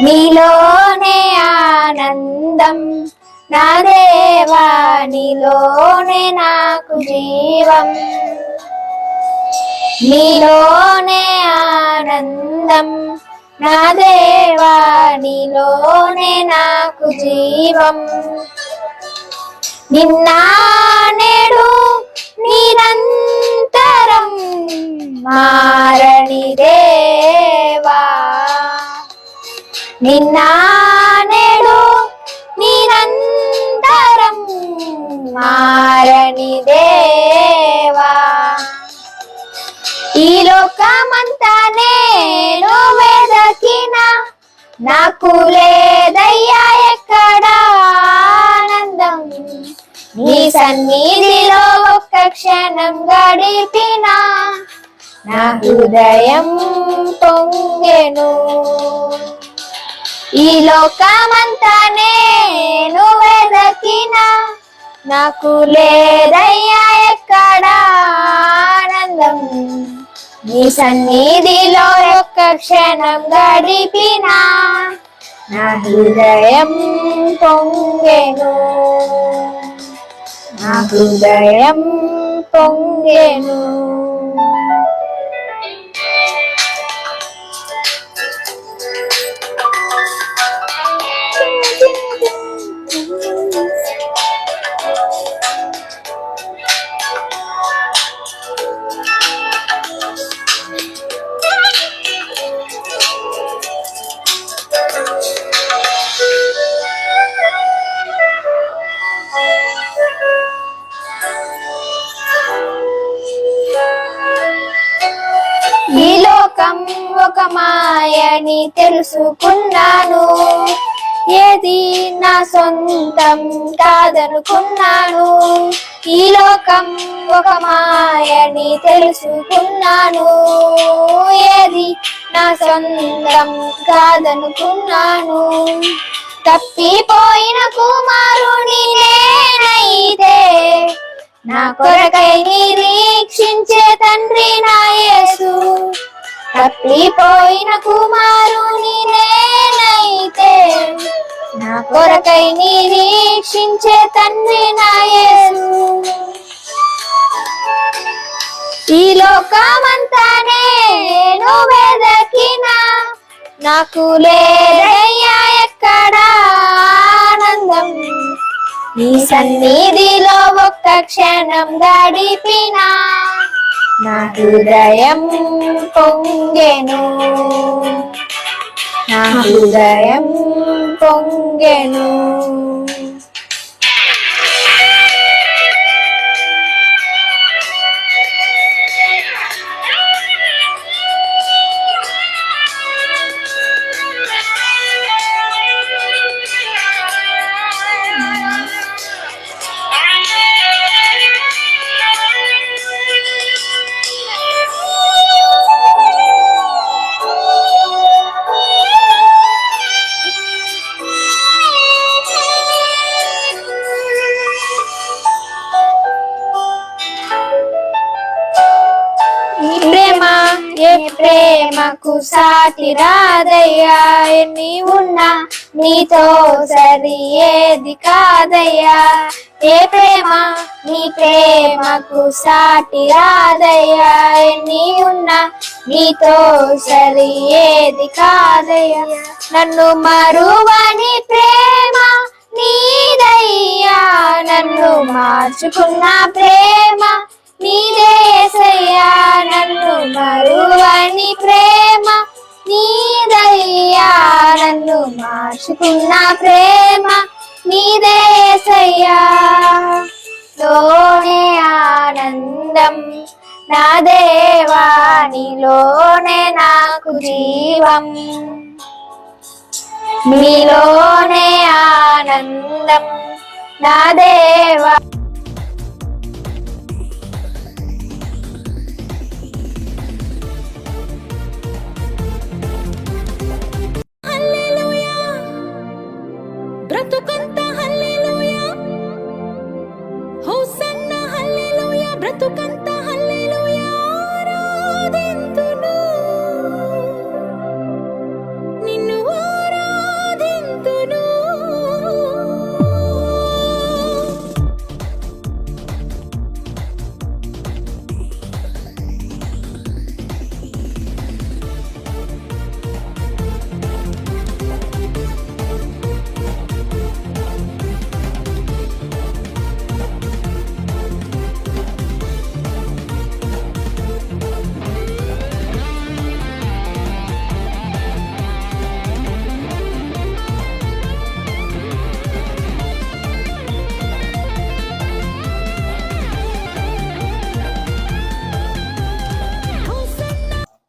నీలోనే ఆనందం నా దేవా, నీలోనే నాకు జీవం. నీలోనే ఆనందం నా దేవా, నీలోనే నాకు జీవం. నిన్న నేడు నిరంతరం మారని దేవా, నిన్న నేడు నిరంతరం మారని దేవా. ఈ లోకమంతా నేను వెదకిన నాకు లేదయ్యా ఎక్కడ ఆనందం. నీ సన్నిధిలో ఒక్క క్షణం గడిపిన నా హృదయం పొంగెను. ఈ లోకమంతా నేను వెదకిన నాకు లేదయ్యా ఎక్కడ ఆనందం. నీ సన్నిధిలో ఒక్క క్షణం గడిపిన నా హృదయం పొంగెను. నా హృదయం పొంగెను. ఈ లోకం ఒక మాయని తెలుసుకున్నాను, ఏది నా సొంతం కాదనుకున్నాను. ఈ లోకం ఒక మాయని తెలుసుకున్నాను, ఏది నా సొంతం కాదనుకున్నాను. తప్పిపోయిన కుమారుని నేనైతే నా కొరకై నిరీక్షించే తండ్రి నా యేసు. తప్పిపోయిన కుమారుని నేనైతే నా కొరకై నిరీక్షించే తండ్రి నా యేసు. ఈ లోకమంతా నేను వెదకిన నాకు లేదయ్యా ఎక్కడ ఆనందం. నీ సన్నిధిలో ఒక్క క్షణం గడిపిన నా హృదయం పొంగెను. నా హృదయం పొంగెను. ఏ ప్రేమకు సాటి రాదయ్యా, ఎన్ని ఉన్నా నీతో సరి ఏది కాదయ్యా. ఏ ప్రేమ నీ ప్రేమకు సాటి రాదయ్యా, ఎన్ని ఉన్నా నీతో సరి ఏది కాదయ్యా. నన్ను మరువని ప్రేమ నీదయ్యా, నన్ను మార్చుకున్న ప్రేమ నీదే యేసయ్యా. నన్ను మరువని ప్రేమ నీదయ్యా, నన్ను మార్చుకున్న ప్రేమ నీదే యేసయ్యా. లోనే ఆనందం నా దేవా, నీలోనే నాకు జీవం. నీలోనే ఆనందం నా దేవా. బ్రతుకంతా హల్లెలూయా, హోసన్నా హల్లెలూయా, బ్రతుకంతా హల్లెలూయా ఆరాధింతును, నిన్ను ఆరాధింతును.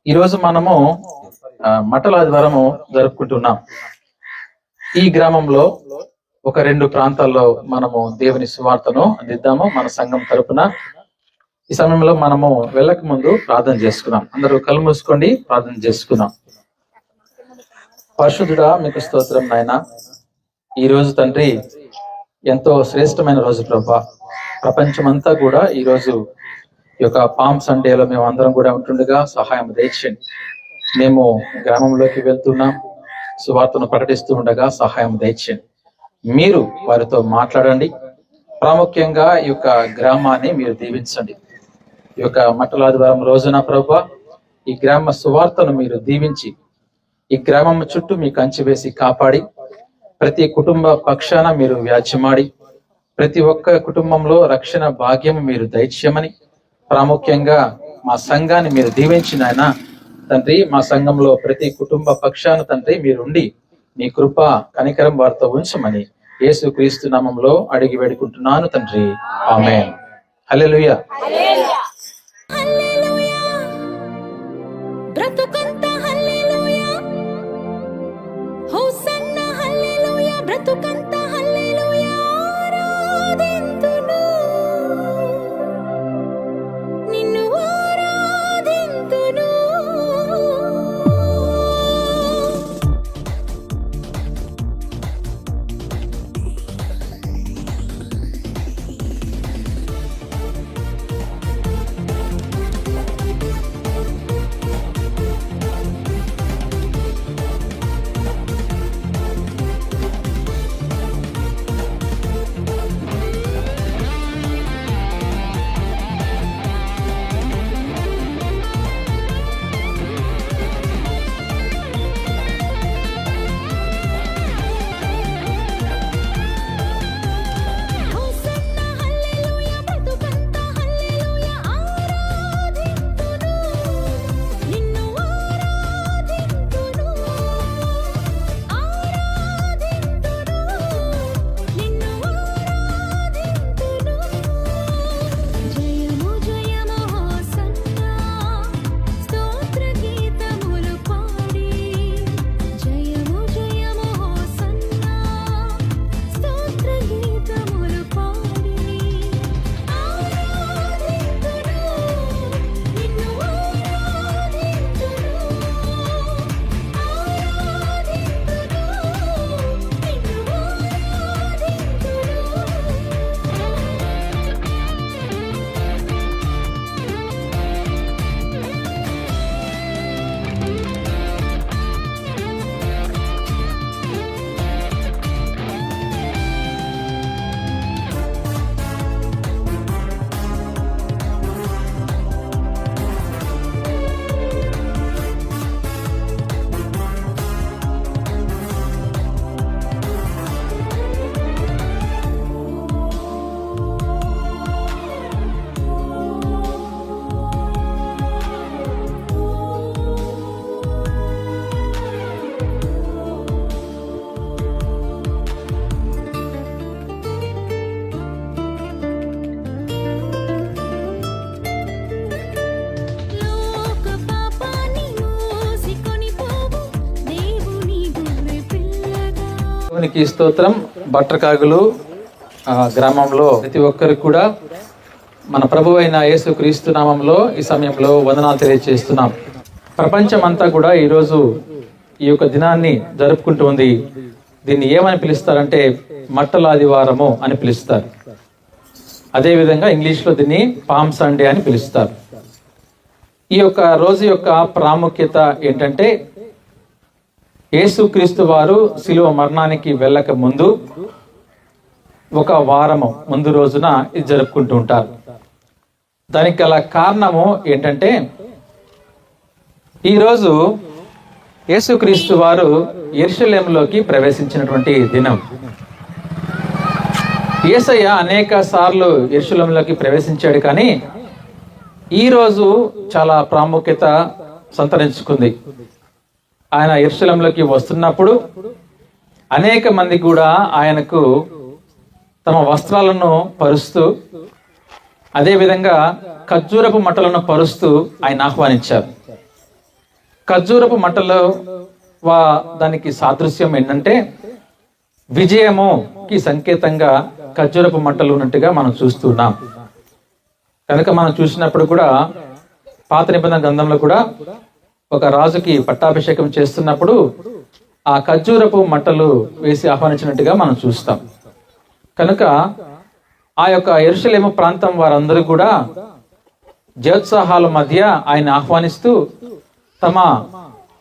ఈరోజు మనము మట్టల ఆదివారము జరుపుకుంటున్నాం. ఈ గ్రామంలో ఒక 2 ప్రాంతాల్లో మనము దేవుని సువార్తను అందిద్దాము మన సంఘం తరపున. ఈ సమయంలో మనము వెళ్ళక ముందు ప్రార్థన చేసుకుందాం. అందరూ కళ్ళు మూసుకోండి, ప్రార్థన చేసుకుందాం. పరిశుద్ధుడా, మీకు స్తోత్రం నాయన. ఈ రోజు తండ్రి ఎంతో శ్రేష్టమైన రోజు ప్రభా. ప్రపంచమంతా కూడా ఈ రోజు ఈ యొక్క పామ్ సండేలో మేము అందరం కూడా ఉంటుండగా సహాయం దయచేయండి. మేము గ్రామంలోకి వెళ్తున్నాం, సువార్తను ప్రకటిస్తూ ఉండగా సహాయం దయచేయండి. మీరు వారితో మాట్లాడండి. ప్రాముఖ్యంగా ఈ యొక్క గ్రామాన్ని మీరు దీవించండి. ఈ యొక్క మట్టల ఆదివారం రోజున ప్రభా ఈ గ్రామ సువార్తను మీరు దీవించి ఈ గ్రామం చుట్టూ మీ కంచె వేసి కాపాడి ప్రతి కుటుంబ పక్షాన మీరు వ్యాజ్యమాడి ప్రతి ఒక్క కుటుంబంలో రక్షణ భాగ్యం మీరు దయచేయమని, ప్రాముఖ్యంగా మా సంఘాన్ని మీరు దీవించిన ఆయన తండ్రి, మా సంఘంలో ప్రతి కుటుంబ పక్షాన తండ్రి మీరుండి మీ కృప కనికరం వారితో ఉంచమని యేసు క్రీస్తు నామంలో అడిగి వేడుకుంటున్నాను తండ్రి, ఆమేన్. హల్లెలూయా. హల్లెలూయా, బ్రతుకంతా హల్లెలూయా, హోసన్నా హల్లెలూయా, బ్రతుకంతా హల్లెలూయా, ఆరాధింతును, నిన్ను ఆరాధింతును. హోసన్నా హల్లెలూయా, బ్రతుకంతా హల్లెలూయా, ఆరాధింతును, నిన్ను ఆరాధింతును, ఆరాధింతును, నిన్ను ఆరాధింతును. జయము జయము హోసన్నా, స్తోత్ర గీతములు పాడి, జయము జయము హోసన్నా, స్తోత్ర గీతములు పాడి, ఆరాధింతును, నిన్ను ఆరాధింతును, లోక పాపాన్ని మోసికొని పోవు దేవుని గొర్రె పిల్లగా. దేవునికి స్తోత్రం. బట్రకాగులు గ్రామంలో ప్రతి ఒక్కరికి కూడా మన ప్రభు అయిన యేసు క్రీస్తు నామంలో ఈ సమయంలో వందనాలు తెలియజేస్తున్నాం. ప్రపంచం అంతా కూడా ఈరోజు ఈ యొక్క దినాన్ని జరుపుకుంటూ ఉంది. దీన్ని ఏమని పిలుస్తారంటే మట్టల ఆదివారము అని పిలుస్తారు. అదేవిధంగా ఇంగ్లీష్లో దీన్ని పామ్ సండే అని పిలుస్తారు. ఈ యొక్క రోజు యొక్క ప్రాముఖ్యత ఏంటంటే యేసుక్రీస్తు వారు శిలువ మరణానికి వెళ్ళక ముందు ఒక వారము ముందు రోజున ఇది జరుపుకుంటూ ఉంటారు. దానికి గల కారణము ఏంటంటే ఈరోజు యేసుక్రీస్తు వారు యెరూషలేములోకి ప్రవేశించినటువంటి దినం. యేసయ్య అనేక సార్లు యెరూషలేములోకి ప్రవేశించాడు, కానీ ఈ రోజు చాలా ప్రాముఖ్యత సంతరించుకుంది. ఆయన యెరూషలేములోకి వస్తున్నప్పుడు అనేక మంది కూడా ఆయనకు తమ వస్త్రాలను పరుస్తూ, అదేవిధంగా ఖర్జూరపు మట్టలను పరుస్తూ ఆయన ఆహ్వానించారు. ఖర్జూరపు మంటలో దానికి సాదృశ్యం ఏంటంటే విజయముకి సంకేతంగా ఖర్జూరపు మంటలు ఉన్నట్టుగా మనం చూస్తున్నాం. కనుక మనం చూసినప్పుడు కూడా పాత నిబంధన గ్రంథంలో కూడా ఒక రాజుకి పట్టాభిషేకం చేస్తున్నప్పుడు ఆ ఖర్జూరపు మంటలు వేసి ఆహ్వానించినట్టుగా మనం చూస్తాం. కనుక ఆ యొక్క యెరూషలేము ప్రాంతం వారందరూ కూడా జయోత్సాహాల మధ్య ఆయన ఆహ్వానిస్తూ తమ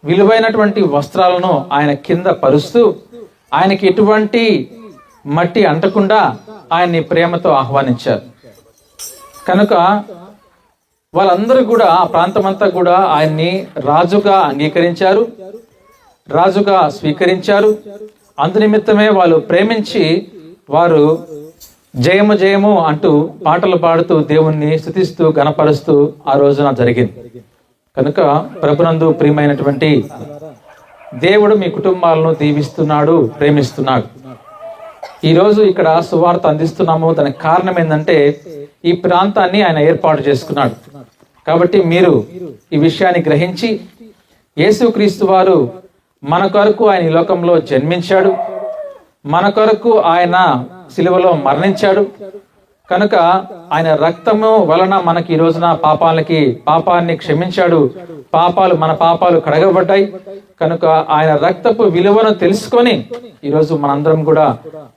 విలువైనటువంటి వస్త్రాలను ఆయన కింద పరుస్తూ ఆయనకి ఎటువంటి మట్టి అంటకుండా ఆయన్ని ప్రేమతో ఆహ్వానించారు. కనుక వాళ్ళందరూ కూడా ఆ ప్రాంతమంతా కూడా ఆయన్ని రాజుగా అంగీకరించారు, రాజుగా స్వీకరించారు. అందునిమిత్తమే వాళ్ళు ప్రేమించి వారు జయము జయము అంటూ పాటలు పాడుతూ దేవుణ్ణి స్తుతిస్తూ గణపరుస్తూ ఆ రోజున జరిగింది. కనుక ప్రభునందు ప్రియమైనటువంటి దేవుడు మీ కుటుంబాలను దీవిస్తున్నాడు, ప్రేమిస్తున్నాడు. ఈరోజు ఇక్కడ సువార్త అందిస్తున్నాము. దానికి కారణం ఏంటంటే ఈ ప్రాంతాన్ని ఆయన ఏర్పాటు చేసుకున్నాడు. కాబట్టి మీరు ఈ విషయాన్ని గ్రహించి యేసుక్రీస్తు వారు మన కొరకు ఆయన ఈ లోకంలో జన్మించాడు, మన కొరకు ఆయన సిలువలో మరణించాడు. కనుక ఆయన రక్తము వలన మనకి ఈ రోజున పాపాన్ని క్షమించాడు, మన పాపాలు కడగబడ్డాయి. కనుక ఆయన రక్తపు విలువను తెలుసుకొని ఈరోజు మనందరం కూడా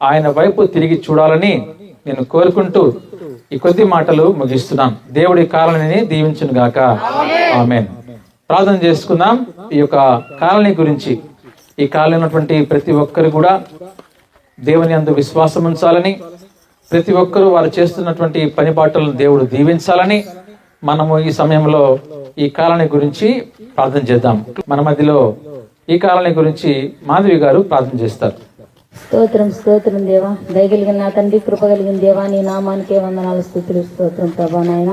ఆయన వైపు తిరిగి చూడాలని నేను కోరుకుంటూ ఈ కొద్ది మాటలు ముగిస్తున్నాం. దేవుడి కాలనీని దీవించును గాక. ఆమేన్. ప్రార్థన చేసుకుందాం. ఈ యొక్క కాలనీ గురించి, ఈ కాలనీ ఉన్నటువంటి ప్రతి ఒక్కరు కూడా దేవుని యందు విశ్వాసం ఉంచాలని, ప్రతి ఒక్కరూ వారు చేస్తున్నటువంటి పని పాటలను దేవుడు దీవించాలని మనము ఈ సమయంలో ఈ కాలనీ గురించి ప్రార్థన చేద్దాం. మన మధ్యలో ఈ కాలనీ గురించి మాధవి గారు ప్రార్థన చేస్తారు. స్తోత్రం స్తోత్రం దేవా, దయగలిగిన నా తండ్రి, కృప కలిగిన దేవా, నీ నామానికే వందనాలు, స్తుతులు, స్తోత్రం ప్రభా నాయన.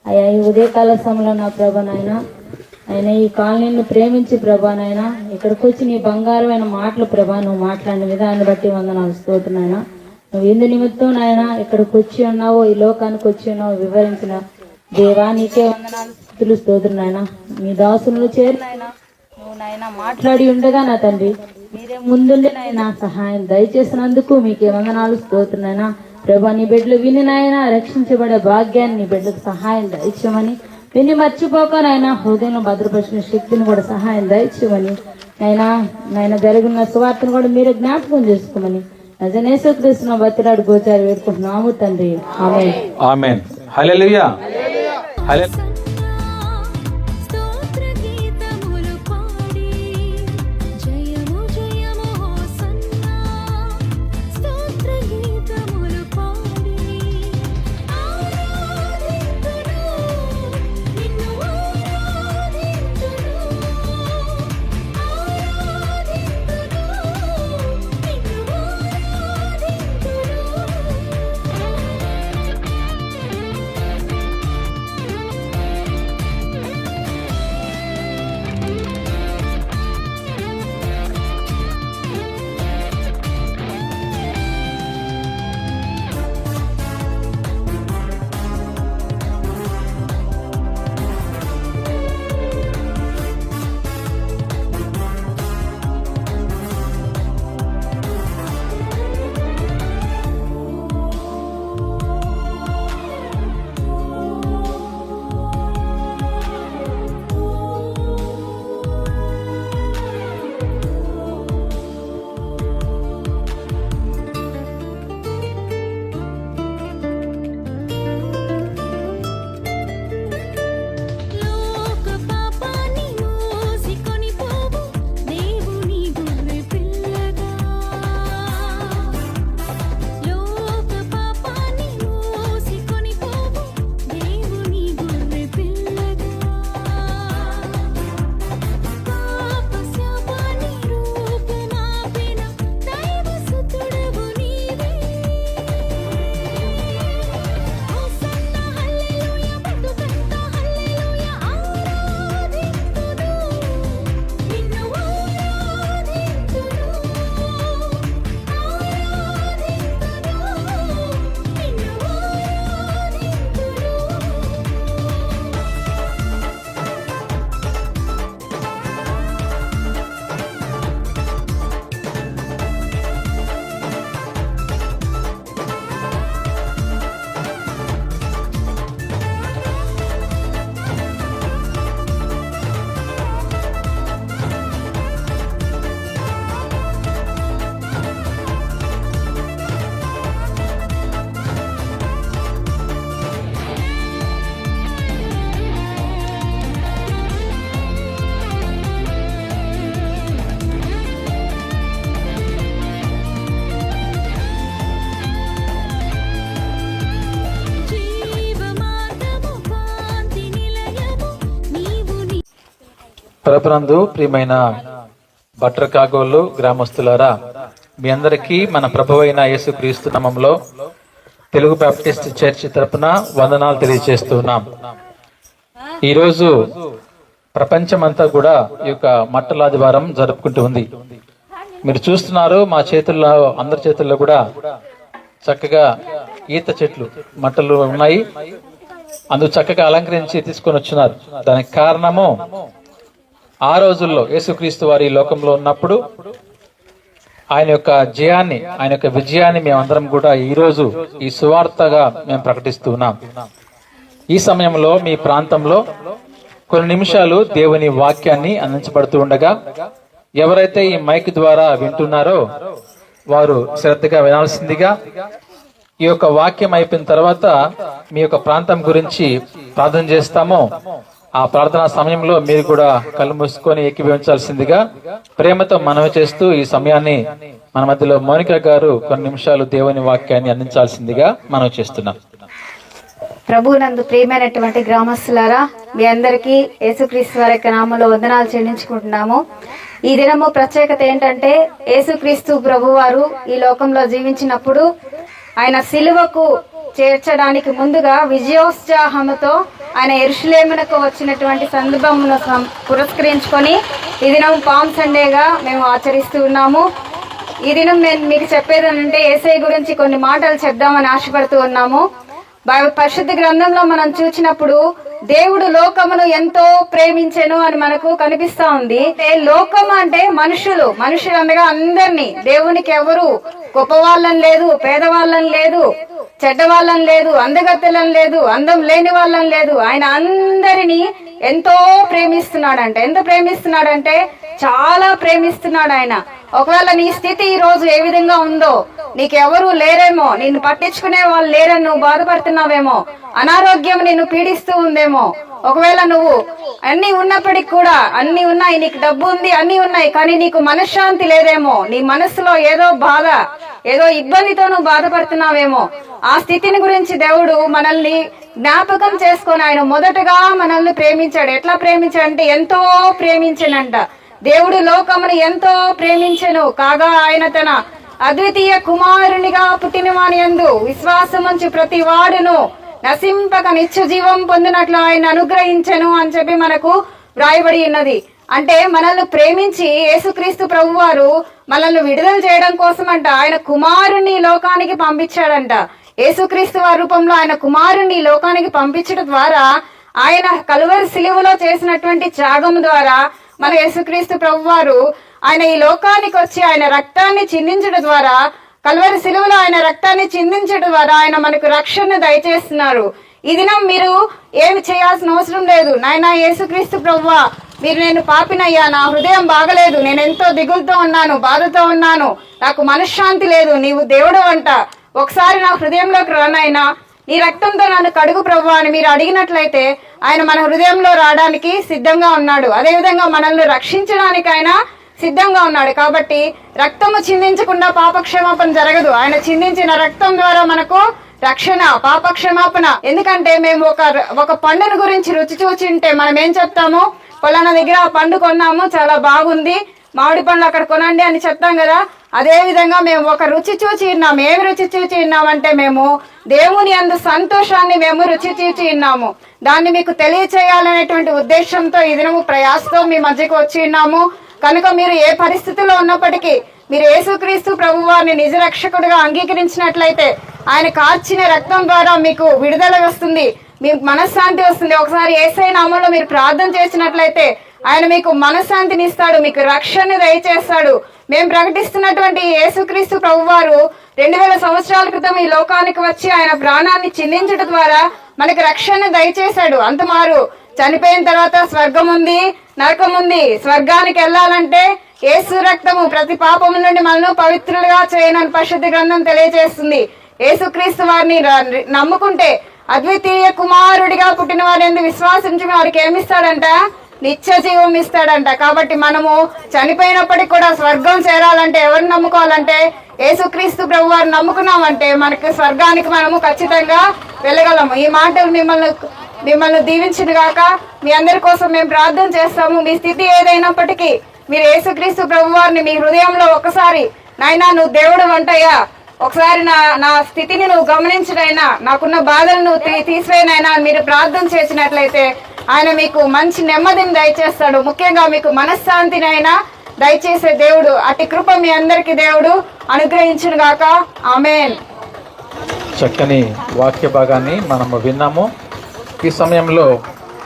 అయ్యా ఈ ఉదయకాల సమయంలో నా ప్రభా నాయన, ఆయన ఈ కాలనీని ప్రేమించి ప్రభా నాయన ఇక్కడికి వచ్చి నీ బంగారమైన మాటలు ప్రభా నువ్వు మాట్లాడిన విధాన్ని బట్టి వందనాలు, స్తోత్రం నాయన. నువ్వు ఎందు నిమిత్తం నాయన ఇక్కడికి వచ్చి ఉన్నావో, ఈ లోకానికి వచ్చి ఉన్నావో వివరించిన దేవా నీకే వందనాలు, స్తుతులు, స్తోత్రం నాయన. మీ దాసులను చేరినాయన నువ్వు నాయన మాట్లాడి ఉండగా నా తండ్రి మీరే ముందుండి నాయన సహాయం దయచేసినందుకు మీకే వందనాలు, స్తోత్రం నాయన. ప్రభా నీ బిడ్డలు విని నాయన రక్షించబడే భాగ్యాన్ని నీ బిడ్డలకు సహాయం దయచేయమని, విని మర్చిపోక నాయన హృదయంలో భద్రపరిచిన శక్తిని కూడా సహాయం దయచేయమని, నాయన జరిగిన సువార్తను కూడా మీరే జ్ఞాపకం చేసుకోమని నజరేసుక్రీస్తు బతిలాడు గోచారి వేడుకుంటున్నాము తండ్రి. ఆమేన్. ఆమేన్. హల్లెలూయా. హల్లెలూయా. స్తోత్ర గీతములు పాడి జయము జయము హోసన్నా, స్తోత్ర గీతములు పాడి ఆరాధింతును, నిన్ను ఆరాధింతును, నిన్ను ఆరాధింతును. ప్రభునందు ప్రియమైన బట్రకాగోళ్ళు గ్రామస్తులారా, మీ అందరికీ మన ప్రభువైన యేసుక్రీస్తు నామములో తెలుగు బాప్టిస్ట్ చర్చ్ తరపున వందనాలు తెలియజేస్తున్నాం. ఈరోజు ప్రపంచమంతా కూడా ఈ యొక్క మట్టల ఆదివారం జరుపుకుంటూ ఉంది. మీరు చూస్తున్నారు, మా చేతుల్లో, అందరి చేతుల్లో కూడా చక్కగా ఈత చెట్లు మట్టలు ఉన్నాయి. అందుకు చక్కగా అలంకరించి తీసుకొని వచ్చినారు. దానికి కారణము, ఆ రోజుల్లో యేసుక్రీస్తు వారి ఈ లోకంలో ఉన్నప్పుడు ఆయన యొక్క జయాన్ని, ఆయన యొక్క విజయాన్ని మేమందరం కూడా ఈ రోజు ఈ సువార్తగా మేము ప్రకటిస్తున్నాం. ఈ సమయంలో మీ ప్రాంతంలో కొన్ని నిమిషాలు దేవుని వాక్యాన్ని అందించబడుతూ ఉండగా ఎవరైతే ఈ మైక్ ద్వారా వింటున్నారో వారు శ్రద్ధగా వినాల్సిందిగా. ఈ యొక్క వాక్యం అయిపోయిన తర్వాత మీ యొక్క ప్రాంతం గురించి ప్రార్థన చేస్తామో ఆ ప్రార్థనా సమయంలో మీరు కూడా కళ్ళు మూసుకొని ఏకీభవించాల్సిందిగా ప్రేమతో మనవి చేస్తూ ఈ సమయాన్ని మన మధ్యలో మౌనిక గారు కొన్ని నిమిషాలు దేవుని వాక్యాన్ని అందించాల్సిందిగా మనవి చేస్తున్నాం. ప్రభువునందు ప్రియమైనటువంటి గ్రామస్తులారా, మీ అందరికీ యేసుక్రీస్తు వారి యొక్క నామంలో వందనాలు చెల్లించుకుంటున్నాము. ఈ దినము ప్రత్యేకత ఏంటంటే, యేసుక్రీస్తు ప్రభువారు ఈ లోకంలో జీవించినప్పుడు ఆయన సిలువకు చేర్చడానికి ముందుగా విజయోత్సాహముతో ఆయన యెరూషలేమునకు వచ్చినటువంటి సందర్భమును పురస్కరించుకొని ఈ దినం పామ్ సండేగా మేము ఆచరిస్తూ ఉన్నాము. ఈ దినం నేను మీకు చెప్పేది అంటే, యేసయ్య గురించి కొన్ని మాటలు చెప్దామని ఆశపడుతూ ఉన్నాము. పరిశుద్ధ గ్రంథంలో మనం చూసినప్పుడు దేవుడు లోకమును ఎంతో ప్రేమించెను అని మనకు కనిపిస్తా ఉంది. లోకము అంటే మనుషులు అనగా అందరినీ. దేవునికి ఎవరు గొప్పవాళ్ళని లేదు, పేదవాళ్ళని లేదు, చెడ్డవాళ్ళని లేదు, అందగత్తెలని లేదు, అందం లేని వాళ్ళని లేదు. ఆయన అందరినీ ఎంతో ప్రేమిస్తున్నాడంట. ఎంత ప్రేమిస్తున్నాడంటే చాలా ప్రేమిస్తున్నాడు ఆయన. ఒకవేళ నీ స్థితి ఈ రోజు ఏ విధంగా ఉందో, నీకెవరు లేరేమో, నిన్ను పట్టించుకునే వాళ్ళు లేరని నువ్వు బాధపడుతున్నావేమో, అనారోగ్యం నిన్ను పీడిస్తూ ఉందేమో, ఒకవేళ నువ్వు అన్ని ఉన్నప్పటికి కూడా, అన్ని ఉన్నాయి, నీకు డబ్బు ఉంది, అన్ని ఉన్నాయి, కానీ నీకు మనశ్శాంతి లేదేమో, నీ మనసులో ఏదో బాధ, ఏదో ఇబ్బందితో నువ్వు బాధపడుతున్నావేమో, ఆ స్థితిని గురించి దేవుడు మనల్ని జ్ఞాపకం చేసుకొని ఆయన మొదటగా మనల్ని ప్రేమించాడు. ఎట్లా ప్రేమించాడంటే ఎంతో ప్రేమించానంట. దేవుడు లోకమును ఎంతో ప్రేమించెను కాగా ఆయన తన అద్వితీయ కుమారునిగా పుట్టిన వాని యందు విశ్వాసముంచు ప్రతి వాడును నశింపక నిత్య జీవం పొందినట్లు ఆయన అనుగ్రహించెను అని చెప్పి మనకు వ్రాయబడి ఉన్నది. అంటే మనల్ని ప్రేమించి యేసుక్రీస్తు ప్రభువారు మనల్ని విడుదల చేయడం కోసమంట ఆయన కుమారుని లోకానికి పంపించాడంట. యేసుక్రీస్తు వారి రూపంలో ఆయన కుమారుని లోకానికి పంపించడం ద్వారా, ఆయన కలువరి సిలువలో చేసినటువంటి త్యాగం ద్వారా మన యేసుక్రీస్తు ప్రభువారు ఆయన ఈ లోకానికి వచ్చి ఆయన రక్తాన్ని చిందించడం ద్వారా, కలువరి సిలువలో ఆయన రక్తాన్ని చిందించడం ద్వారా ఆయన మనకు రక్షణ దయచేస్తున్నారు. ఈ దినం మీరు ఏమి చేయాల్సిన అవసరం లేదు. నాయనా యేసుక్రీస్తు ప్రభువా, మీరు నేను పాపినయ్యా, నా హృదయం బాగలేదు, నేను ఎంతో దిగులుతో ఉన్నాను, బాధతో ఉన్నాను, నాకు మనశ్శాంతి లేదు, నీవు దేవుడు అంట, ఒకసారి నా హృదయంలోకి రానైనా, నీ రక్తంతో నన్ను కడుగు ప్రభువా అని మీరు అడిగినట్లయితే ఆయన మన హృదయంలో రావడానికి సిద్ధంగా ఉన్నాడు. అదేవిధంగా మనల్ని రక్షించడానికి ఆయన సిద్ధంగా ఉన్నాడు. కాబట్టి రక్తము చిందించకుండా పాపక్షమాపణ జరగదు. ఆయన చిందించిన రక్తం ద్వారా మనకు రక్షణ, పాపక్షమాపణ. ఎందుకంటే మేము ఒక పండును గురించి రుచి చూచి ఉంటే మనం ఏం చెప్తాము, పలానా దగ్గర ఆ పండు కొన్నాము, చాలా బాగుంది, మామిడి పండ్లు అక్కడ కొనండి అని చెప్తాం కదా. అదే విధంగా మేము ఒక రుచి చూచి ఉన్నాము. ఏమి రుచి చూచి ఉన్నామంటే మేము దేవుని యందు సంతోషాన్ని మేము రుచి చూచి ఉన్నాము. దాన్ని మీకు తెలియచేయాలనేటువంటి ఉద్దేశంతో ఈ దినము ప్రయాసతో మీ మధ్యకు వచ్చి ఉన్నాము. కనుక మీరు ఏ పరిస్థితిలో ఉన్నప్పటికీ మీరు యేసుక్రీస్తు ప్రభువారిని నిజ రక్షకుడిగా అంగీకరించినట్లయితే ఆయన కార్చిన రక్తం ద్వారా మీకు విడుదల వస్తుంది, మీకు మనశ్శాంతి వస్తుంది. ఒకసారి యేసయ్య నామములో మీరు ప్రార్థన చేసినట్లయితే ఆయన మీకు మనశ్శాంతిని ఇస్తాడు, మీకు రక్షణ దయచేస్తాడు. మేము ప్రకటిస్తున్నటువంటి యేసుక్రీస్తు ప్రభువారు 2000 సంవత్సరాల క్రితం ఈ లోకానికి వచ్చి ఆయన ప్రాణాన్ని చిందించడం ద్వారా మనకి రక్షణ దయచేశాడు. అంతమారు చనిపోయిన తర్వాత స్వర్గం ఉంది, నరకం ఉంది. స్వర్గానికి వెళ్ళాలంటే యేసు రక్తము ప్రతి పాపము నుండి మనల్ని పవిత్రులుగా చేయనని పరిశుద్ధ గ్రంథం తెలియజేస్తుంది. యేసుక్రీస్తు వారిని నమ్ముకుంటే, అద్వితీయ కుమారుడిగా పుట్టిన వారి యందు విశ్వాసించి వారికి ఏమిస్తాడంట, నిత్య జీవం ఇస్తాడంట. కాబట్టి మనము చనిపోయినప్పటికీ కూడా స్వర్గం చేరాలంటే ఎవరిని నమ్ముకోవాలంటే యేసుక్రీస్తు ప్రభు వారిని నమ్ముకున్నామంటే మనకి స్వర్గానికి మనము ఖచ్చితంగా వెళ్ళగలము. ఈ మాటలు మిమ్మల్ని మిమ్మల్ని దీవించును గాక. మీ అందరి కోసం మేము ప్రార్థన చేస్తాము. మీ స్థితి ఏదైనప్పటికీ మీరు యేసుక్రీస్తు ప్రభు వారిని మీ హృదయంలో ఒకసారి, నాయనా నువ్వు దేవుడు అంటయ్యా, ఒకసారి నా స్థితిని నువ్వు గమనించినైనా, నాకున్న బాధలను నువ్వు తీసివేనైనా మీరు ప్రార్థన చేసినట్లయితే ఆయన మీకు మంచి నెమ్మదిని దయచేస్తాడు. ముఖ్యంగా మీకు మనశ్శాంతినైనా దయచేసే దేవుడు. అట్టి కృప మీ అందరికీ దేవుడు అనుగ్రహించును గాక. ఆమేన్. చక్కని వాక్య భాగాన్ని మనము విన్నాము. ఈ సమయంలో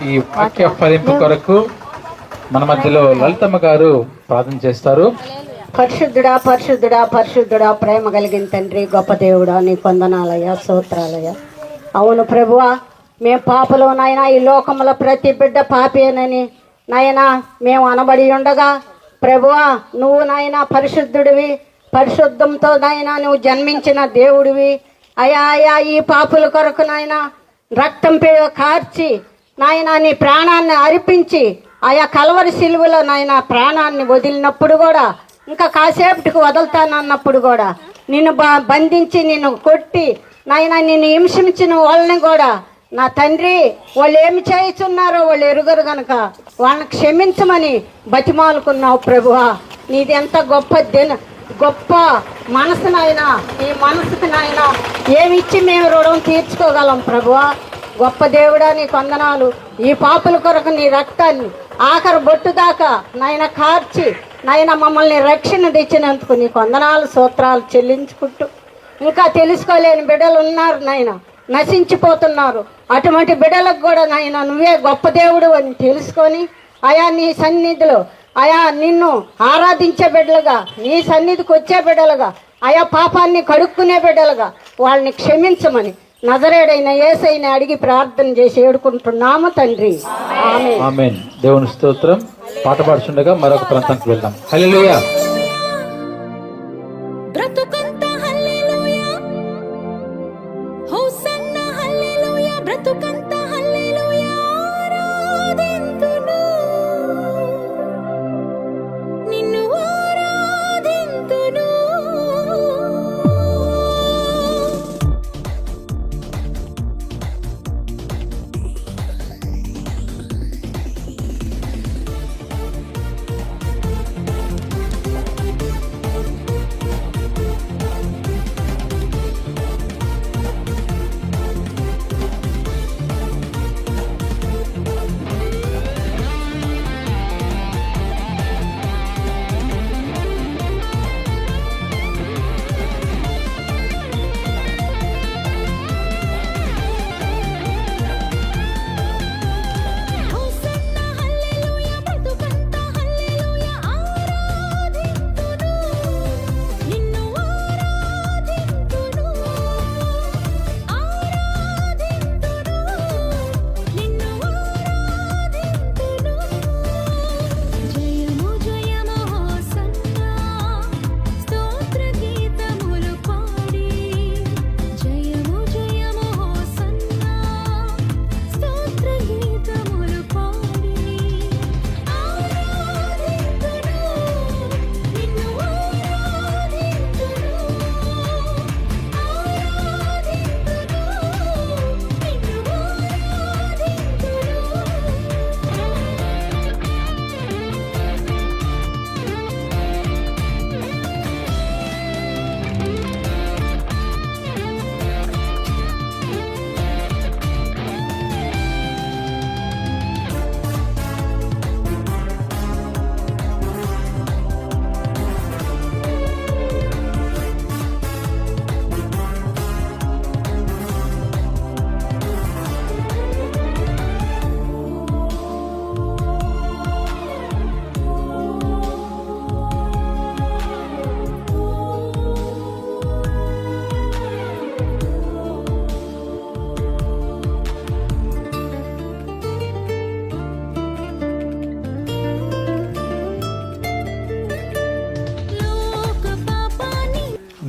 ఈ వాక్య ఫలింపు కొరకు మన మధ్యలో లలితమ్మ గారు ప్రార్థన చేస్తారు. పరిశుద్ధుడా పరిశుద్ధుడా పరిశుద్ధుడా, ప్రేమ కలిగిన తండ్రి, గొప్ప దేవుడా, నీ కొందనాలయ్యా, స్తోత్రాలయ్యా. అవును ప్రభువా, మేము పాపలో నాయనా, ఈ లోకంలో ప్రతి బిడ్డ పాపేనని నాయనా మేము అనబడి ఉండగా ప్రభువా, నువ్వు నాయనా పరిశుద్ధుడివి, పరిశుద్ధంతో నాయనా నువ్వు జన్మించిన దేవుడివి అయా. అయా ఈ పాపుల కొరకు నాయనా రక్తం కార్చి నాయనా నీ ప్రాణాన్ని అర్పించి ఆయా కలవరి సిలువలో నాయనా ప్రాణాన్ని వదిలినప్పుడు కూడా, ఇంకా కాసేపటికి వదులుతానన్నప్పుడు కూడా నిన్ను బంధించి నిన్ను కొట్టి నాయనా నిన్ను హింసించిన వాళ్ళని కూడా నా తండ్రి వాళ్ళు ఏమి చేస్తున్నారో వాళ్ళు ఎరుగరు గనక వాళ్ళని క్షమించమని బతిమాలుకున్నావు ప్రభువా. నీది ఎంత గొప్ప మనసు నాయనా. ఈ మనసుకు నాయనా ఏమిచ్చి మేము రుణం తీర్చుకోగలం ప్రభువా. గొప్ప దేవుడా నీ వందనాలు. ఈ పాపుల కొరకు నీ రక్తాన్ని ఆఖరి బొట్టు దాకా నాయన కార్చి నాయన మమ్మల్ని రక్షణ తెచ్చినందుకు నీకు వందనాలు స్తోత్రాలు చెల్లించుకుంటూ, ఇంకా తెలుసుకోలేని బిడ్డలు ఉన్నారు నాయన, నశించిపోతున్నారు. అటువంటి బిడ్డలకు కూడా నాయన నువ్వే గొప్ప దేవుడు అని తెలుసుకొని ఆయా నీ సన్నిధిలో ఆయా నిన్ను ఆరాధించే బిడ్డలుగా, నీ సన్నిధికి వచ్చే బిడ్డలుగా, ఆయా పాపాన్ని కడుక్కునే బిడ్డలుగా వాళ్ళని క్షమించమని నజరేడైన యేసయ్యని అడిగి ప్రార్థన చేసి ఏడుకుంటున్నాము తండ్రి. ఆమేన్. ఆమేన్. దేవుని స్తోత్రం. పాట పాడుచుండగా మరొక ప్రాంతానికి వెళ్దాం. హల్లెలూయా. బ్రతుకంతా హల్లెలూయా, హోసన్నా హల్లెలూయా, బ్రతుకంతా హల్లెలూయా, ఆరాధింతును నిన్ను ఆరాధింతును.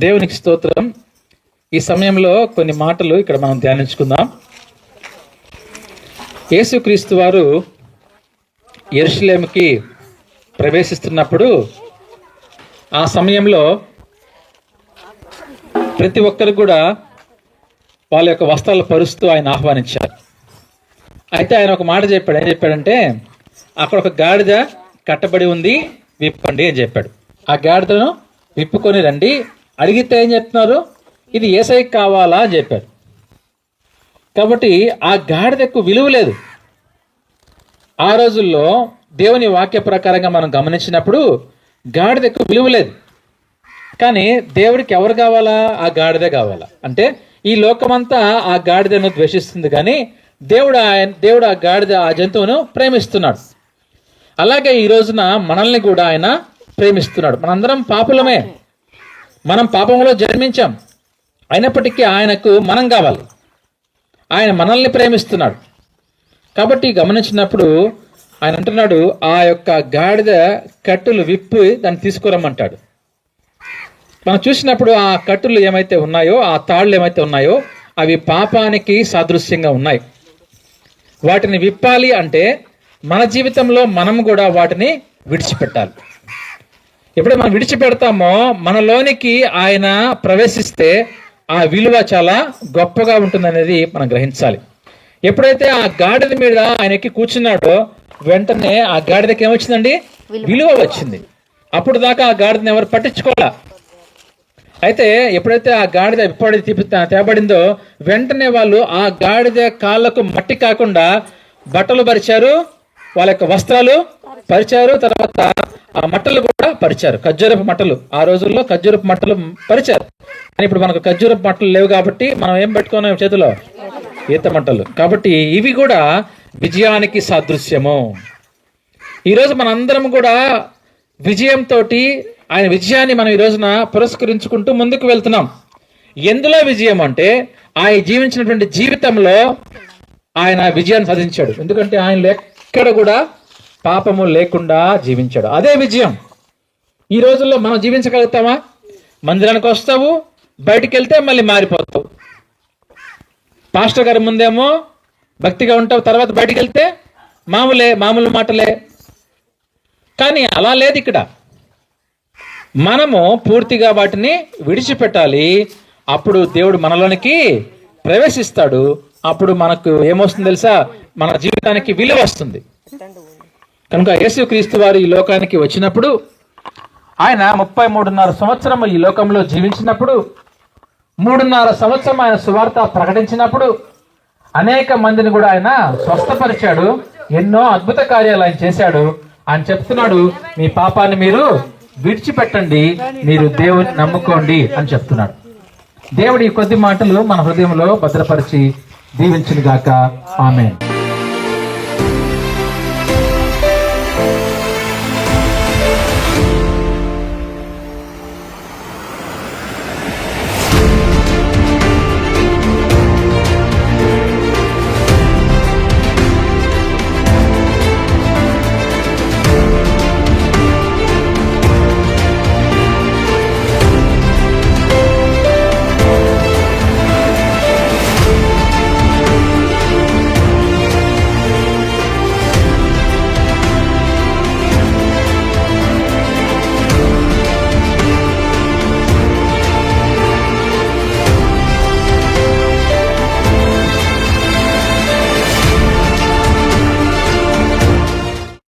దేవునికి స్తోత్రం. ఈ సమయంలో కొన్ని మాటలు ఇక్కడ మనం ధ్యానించుకుందాం. యేసుక్రీస్తు వారు యెరూషలేముకి ప్రవేశిస్తున్నప్పుడు ఆ సమయంలో ప్రతి ఒక్కరు కూడా వాళ్ళ యొక్క వస్త్రాలు పరుస్తూ ఆయన ఆహ్వానించారు. అయితే ఆయన ఒక మాట చెప్పాడు. ఏం చెప్పాడంటే, అక్కడ ఒక గాడిద కట్టబడి ఉంది, విప్పండి అని చెప్పాడు. ఆ గాడిదను విప్పుకొని రండి. అడిగితే ఏం చెప్తున్నారు, ఇది యేసయ్యకి కావాలా అని చెప్పారు. కాబట్టి ఆ గాడిదకు విలువ లేదు. ఆ రోజుల్లో దేవుని వాక్య ప్రకారంగా మనం గమనించినప్పుడు గాడిదకు విలువ లేదు. కానీ దేవుడికి ఎవరు కావాలా? ఆ గాడిదే కావాలా. అంటే ఈ లోకమంతా ఆ గాడిదను ద్వేషిస్తుంది, కానీ దేవుడు ఆ గాడిద, ఆ జంతువును ప్రేమిస్తున్నాడు. అలాగే ఈ రోజున మనల్ని కూడా ఆయన ప్రేమిస్తున్నాడు. మనందరం పాపులమే, మనం పాపంలో జన్మించాం. అయినప్పటికీ ఆయనకు మనం కావాలి. ఆయన మనల్ని ప్రేమిస్తున్నాడు. కాబట్టి గమనించినప్పుడు ఆయన అంటున్నాడు, ఆ యొక్క గాడిద కట్టులు విప్పి దాన్ని తీసుకురమ్మంటాడు. మనం చూసినప్పుడు ఆ కట్టులు ఏమైతే ఉన్నాయో, ఆ తాళ్ళు ఏమైతే ఉన్నాయో, అవి పాపానికి సాదృశ్యంగా ఉన్నాయి. వాటిని విప్పాలి అంటే మన జీవితంలో మనం కూడా వాటిని విడిచిపెట్టాలి. ఎప్పుడైతే మనం విడిచిపెడతామో మనలోనికి ఆయన ప్రవేశిస్తే ఆ విలువ చాలా గొప్పగా ఉంటుందనేది మనం గ్రహించాలి. ఎప్పుడైతే ఆ గాడిద మీద ఆయన ఎక్కి కూర్చున్నాడో వెంటనే ఆ గాడిదకి ఏమొచ్చిందండి? విలువ వచ్చింది. అప్పుడు దాకా ఆ గాడిదని ఎవరు పట్టించుకోవాలా. అయితే ఎప్పుడైతే ఆ గాడిద తేబడిందో వెంటనే వాళ్ళు ఆ గాడిద కాళ్ళకు మట్టి కాకుండా బట్టలు పరిచారు, వాళ్ళ యొక్క వస్త్రాలు పరిచారు, తర్వాత ఆ మట్టలు కూడా పరిచారు, ఖర్జూరపు మట్టలు. ఆ రోజుల్లో ఖర్జూరపు మట్టలు పరిచారు. కానీ ఇప్పుడు మనకు ఖర్జూరపు మట్టలు లేవు కాబట్టి మనం ఏం పెట్టుకున్నాం చేతిలో? ఈత మట్టలు. కాబట్టి ఇవి కూడా విజయానికి సాదృశ్యము. ఈరోజు మనందరం కూడా విజయంతో ఆయన విజయాన్ని మనం ఈ రోజున పురస్కరించుకుంటూ ముందుకు వెళ్తున్నాం. ఎందులో విజయం అంటే ఆయన జీవించినటువంటి జీవితంలో ఆయన విజయాన్ని సాధించాడు. ఎందుకంటే ఆయన ఎక్కడ కూడా పాపము లేకుండా జీవించాడు. అదే విజయం. ఈ రోజుల్లో మనం జీవించగలుగుతామా? మందిరానికి వస్తావు, బయటికి వెళ్తే మళ్ళీ మారిపోతావు. పాస్టర్ గారి ముందేమో భక్తిగా ఉంటావు, తర్వాత బయటికి వెళ్తే మామూలు మాటలే. కానీ అలా లేదు ఇక్కడ. మనము పూర్తిగా వాటిని విడిచిపెట్టాలి. అప్పుడు దేవుడు మనలోనికి ప్రవేశిస్తాడు. అప్పుడు మనకు ఏమొస్తుంది తెలుసా? మన జీవితానికి విలువ వస్తుంది. కనుక యేసుక్రీస్తు వారు ఈ లోకానికి వచ్చినప్పుడు ఆయన 33.5 సంవత్సరం ఈ లోకంలో జీవించినప్పుడు, 3.5 సంవత్సరం ఆయన సువార్త ప్రకటించినప్పుడు అనేక మందిని కూడా ఆయన స్వస్థపరిచాడు. ఎన్నో అద్భుత కార్యాలు ఆయన చేశాడు. ఆయన చెప్తున్నాడు, మీ పాపాన్ని మీరు విడిచిపెట్టండి, మీరు దేవుని నమ్ముకోండి అని చెప్తున్నాడు. దేవుడి కొద్ది మాటలు మన హృదయంలో భద్రపరిచి దీవించును గాక. ఆమేన్.